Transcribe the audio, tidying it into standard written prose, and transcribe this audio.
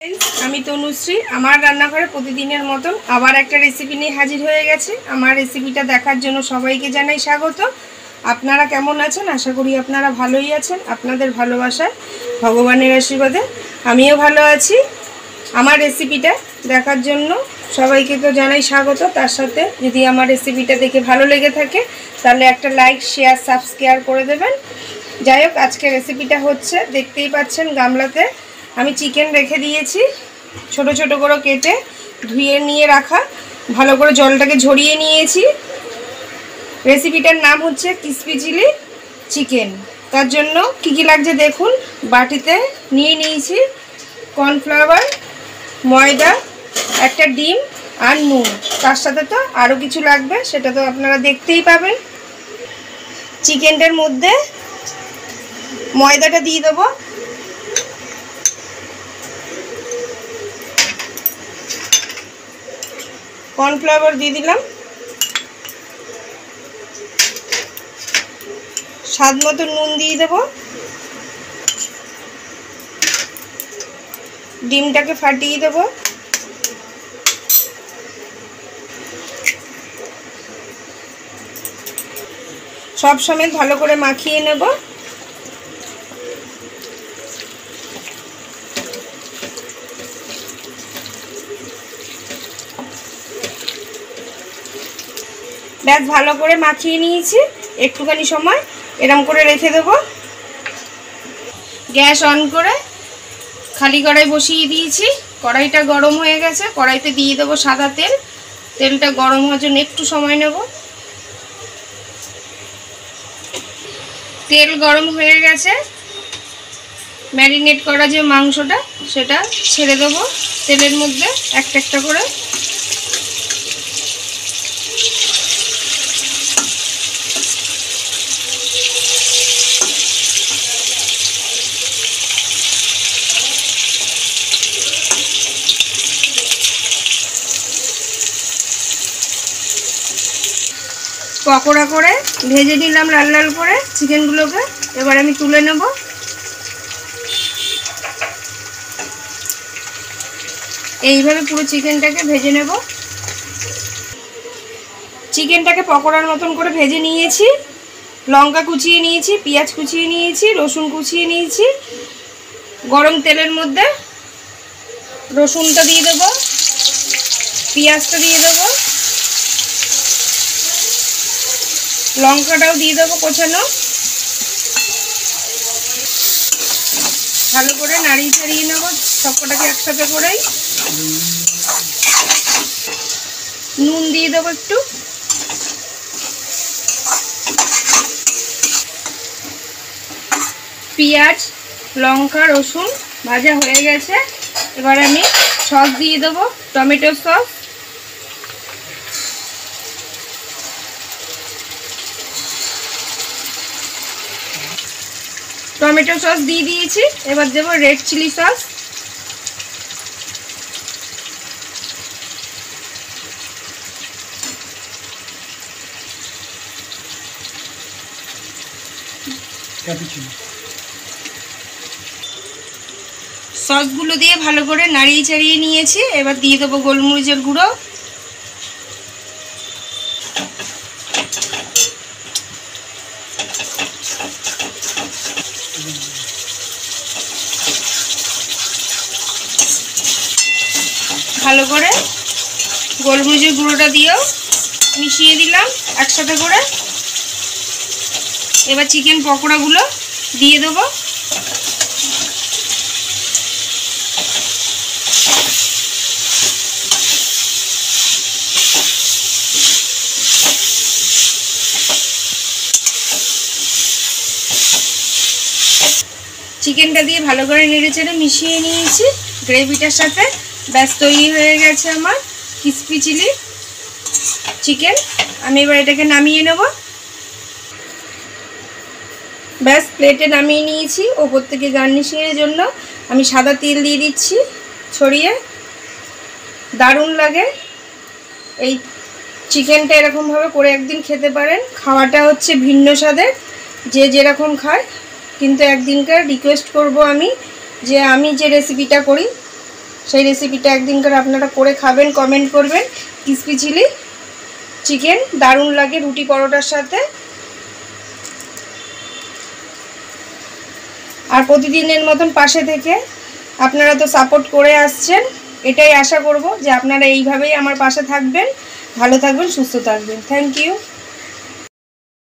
আমি তনুশ্রী আমার রান্নাঘরে প্রতিদিনের মতন আবার একটা রেসিপি নিয়ে হাজির হয়ে গেছে। আমার রেসিপিটা দেখার জন্য সবাইকে জানাই স্বাগত। আপনারা কেমন আছেন? আশা করি আপনারা ভালোই আছেন। আপনাদের ভালোবাসায়, ভগবানের আশীর্বাদে আমিও ভালো আছি। আমার রেসিপিটা দেখার জন্য সবাইকে তো জানাই স্বাগত। তার সাথে যদি আমার রেসিপিটা দেখে ভালো লেগে থাকে তাহলে একটা লাইক, শেয়ার, সাবস্ক্রাইব করে দেবেন। যাই হোক, আজকে রেসিপিটা হচ্ছে, দেখতেই পাচ্ছেন গামলাতে আমি চিকেন রেখে দিয়েছি, ছোট ছোট করে কেটে ধুয়ে নিয়ে রাখা, ভালো করে জলটাকে ঝরিয়ে নিয়েছি। রেসিপিটার নাম হচ্ছে ক্রিসপি চিলি চিকেন। তার জন্য কী কী লাগছে দেখুন। বাটিতে নিয়ে নিয়েছি কর্নফ্লাওয়ার, ময়দা, একটা ডিম আর নুন। তার সাথে তো আরও কিছু লাগবে, সেটা তো আপনারা দেখতেই পাবেন। চিকেনটার মধ্যে ময়দাটা দিয়ে দেবো, কর্নফ্লাওয়ার দিয়ে দিলাম, স্বাদ মতো নুন দিয়ে দেব, ডিমটাকে ফাটিয়ে দেব, সব সমেত ভালো করে মাখিয়ে নেব। ব্যাস ভালো করে মাখিয়ে নিয়েছি। একটুখানি সময় এরম করে রেখে দেব। গ্যাস অন করে খালি কড়াই বসিয়ে দিয়েছি। কড়াইটা গরম হয়ে গেছে। কড়াইতে দিয়ে দেবো সাদা তেল। তেলটা গরম হওয়ার জন্য একটু সময় নেব। তেল গরম হয়ে গেছে। ম্যারিনেট করা যে মাংসটা সেটা ছেড়ে দেবো তেলের মধ্যে একটা একটা করে। পকোড়া করে ভেজে নিলাম লাল লাল করে চিকেনগুলোকে। এবার আমি তুলে নেব। এইভাবে পুরো চিকেনটাকে ভেজে নেব। চিকেনটাকে পকোড়ার মতন করে ভেজে নিয়েছি। লঙ্কা কুচিয়ে নিয়েছি, পেঁয়াজ কুচিয়ে নিয়েছি, রসুন কুচিয়ে নিয়েছি। গরম তেলের মধ্যে রসুনটা দিয়ে দেব, পেঁয়াজটা দিয়ে দেবো, লঙ্কাটাও দিয়ে দেবো কোচানো। ভালো করে নাড়িয়ে চাড়িয়ে নেব সবকটাকে একসাথে করেই। নুন দিয়ে দেবো একটু। পেঁয়াজ, লঙ্কা, রসুন ভাজা হয়ে গেছে। এবার আমি সস দিয়ে দেবো, টমেটো সস। টমেটো সস দিয়ে দিয়েছি। এবার দেবো রেড চিলি সস। সসগুলো দিয়ে ভালো করে নাড়িয়ে চাড়িয়ে নিয়েছি। এবার দিয়ে দেবো গোলমরিচের গুঁড়ো, ভালো করে গোলমরিচের গুঁড়োটা দিয়েও মিশিয়ে দিলাম একসাথে করে। এবার চিকেন পকোড়াগুলো দিয়ে দেবো। চিকেনটা দিয়ে ভালো করে নেড়ে চেড়ে মিশিয়ে নিয়েছি গ্রেভিটার সাথে। ব্যাস তৈরি হয়ে গেছে আমার ক্রিসপি চিলি চিকেন। আমি এবার এটাকে নামিয়ে নেব। ব্যাস প্লেটে নামিয়ে নিয়েছি। ওপর থেকে গার্নিশিংয়ের জন্য আমি সাদা তেল দিয়ে দিচ্ছি ছড়িয়ে। দারুণ লাগে এই চিকেনটা। এরকমভাবে করে একদিন খেতে পারেন। খাওয়াটা হচ্ছে ভিন্ন স্বাদের, যে যেরকম খায়। কিন্তু একদিনকার রিকোয়েস্ট করব আমি, যে আমি যে রেসিপিটা করি সেই রেসিপিটা একদিন করে আপনারা করে খাবেন, কমেন্ট করবেন। ক্রিসপি চিলি চিকেন দারুণ লাগে রুটি পরোটার সাথে। আর প্রতিদিনের মতন পাশে থেকে আপনারা তো সাপোর্ট করে আসছেন, এটাই আশা করব যে আপনারা এইভাবেই আমার পাশে থাকবেন। ভালো থাকবেন, সুস্থ থাকবেন। Thank you.